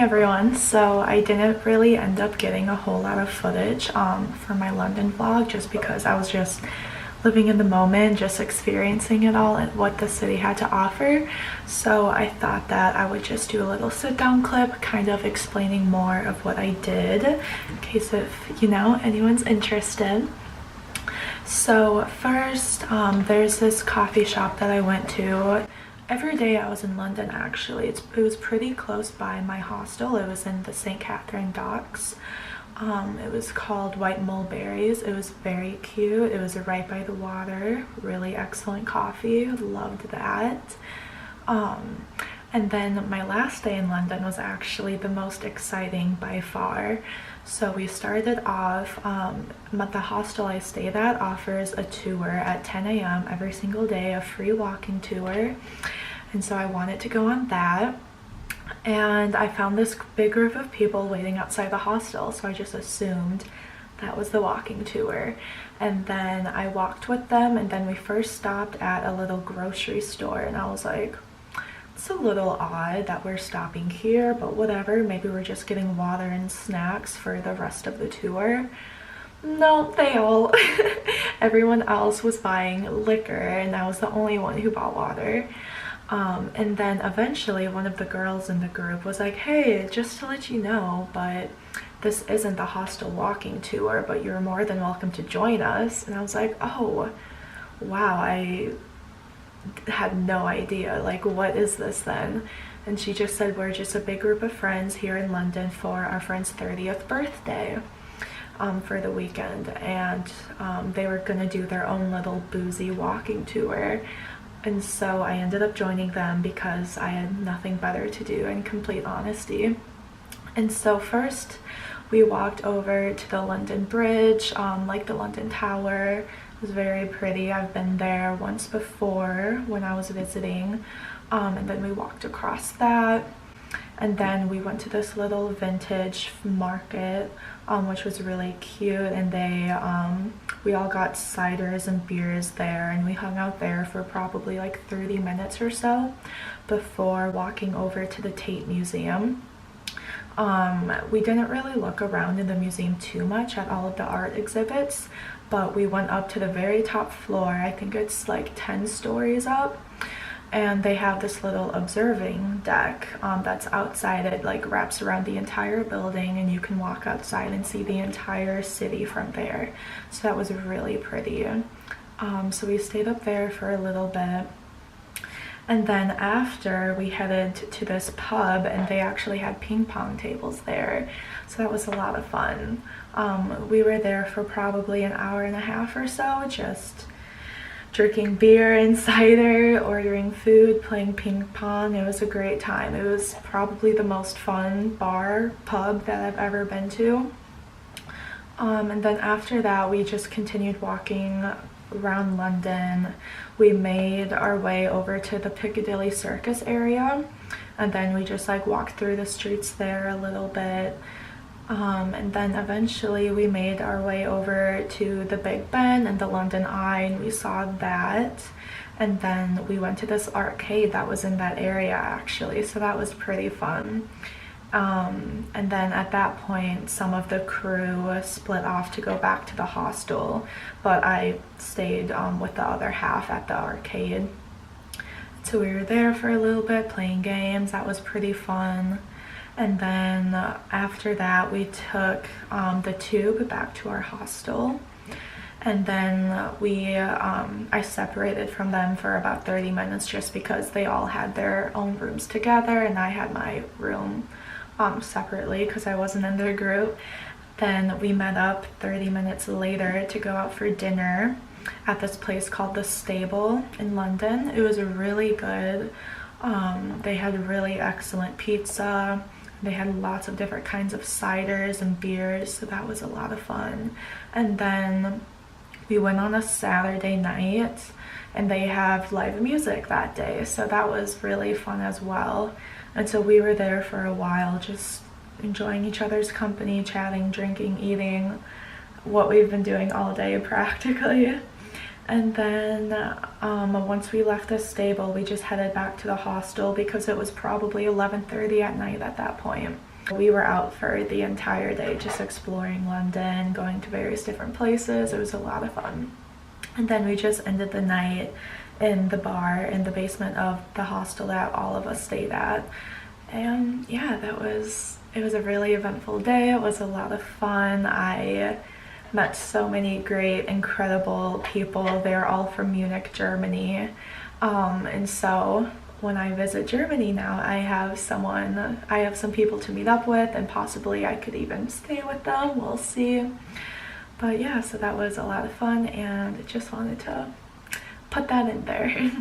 everyone. So I didn't really end up getting a whole lot of footage for my London vlog just because I was just living in the moment, just experiencing it all and what the city had to offer. So I thought that I would just do a little sit down clip kind of explaining more of what I did in case if anyone's interested. So first, there's this coffee shop that I went to every day I was in London. Actually, it was pretty close by my hostel. It was in the St. Catherine Docks. It was called White Mulberries. It was very cute. It was right by the water. Really excellent coffee. Loved that. And then my last day in London was actually the most exciting by far. So we started off, the hostel I stayed at offers a tour at 10 a.m. every single day, a free walking tour. And so I wanted to go on that. And I found this big group of people waiting outside the hostel, so I just assumed that was the walking tour. And then I walked with them, and then we first stopped at a little grocery store, and I was like, it's a little odd that we're stopping here, but whatever, maybe we're just getting water and snacks for the rest of the tour. No, everyone else was buying liquor, and I was the only one who bought water. And then eventually one of the girls in the group was like, hey, just to let you know, but this isn't the hostel walking tour, but you're more than welcome to join us. And I was like, oh wow, I had no idea, like, what is this then? And she just said, we're just a big group of friends here in London for our friend's 30th birthday for the weekend, and they were gonna do their own little boozy walking tour. And so I ended up joining them because I had nothing better to do, in complete honesty. And so first we walked over to the London Bridge, like the London Tower. It was very pretty. I've been there once before when I was visiting. And then we walked across that. And then we went to this little vintage market, which was really cute, and we all got ciders and beers there, and we hung out there for probably like 30 minutes or so before walking over to the Tate Museum. We didn't really look around in the museum too much at all of the art exhibits, but we went up to the very top floor. I think it's like 10 stories up. And they have this little observing deck that's outside. It like wraps around the entire building, and you can walk outside and see the entire city from there. So that was really pretty. So we stayed up there for a little bit, and then after we headed to this pub, and they actually had ping pong tables there. So that was a lot of fun. We were there for probably an hour and a half or so, just drinking beer and cider, ordering food, playing ping pong. It was a great time. It was probably the most fun pub that I've ever been to. And then after that, we just continued walking around London. We made our way over to the Piccadilly Circus area, and then we just like walked through the streets there a little bit. And then eventually we made our way over to the Big Ben and the London Eye, and we saw that. And then we went to this arcade that was in that area actually, so that was pretty fun. And then at that point some of the crew split off to go back to the hostel, but I stayed with the other half at the arcade. So we were there for a little bit playing games. That was pretty fun. And then after that we took the tube back to our hostel, and then I separated from them for about 30 minutes just because they all had their own rooms together and I had my room separately because I wasn't in their group. Then we met up 30 minutes later to go out for dinner at this place called The Stable in London. It was really good. They had really excellent pizza. They had lots of different kinds of ciders and beers, so that was a lot of fun. And then we went on a Saturday night, and they have live music that day, so that was really fun as well. And so we were there for a while, just enjoying each other's company, chatting, drinking, eating, what we've been doing all day practically. And then once we left the stable, we just headed back to the hostel because it was probably 11:30 at night at that point. We were out for the entire day just exploring London, going to various different places. It was a lot of fun. And then we just ended the night in the bar in the basement of the hostel that all of us stayed at. And yeah, it was a really eventful day. It was a lot of fun. I met so many great, incredible people. They're all from Munich, Germany. And so when I visit Germany now, I have some people to meet up with, and possibly I could even stay with them. We'll see. But yeah, so that was a lot of fun, and just wanted to put that in there.